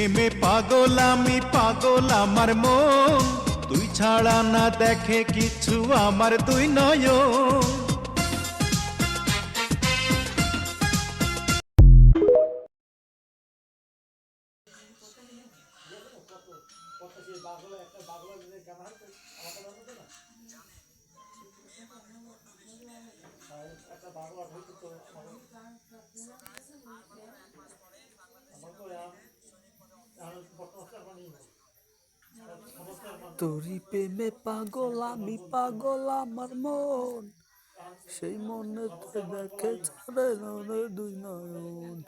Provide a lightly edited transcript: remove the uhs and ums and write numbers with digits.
প্রেমে পাগল আমি, পাগল আমার মন, তুই ছাড়া না দেখে কিছু আমার দুই নয়ন। তোরি প্রেমে পাগল আমি, পাগল আমার মন, সেই মনে দেখে ছাড়ে না দুই নয়ন।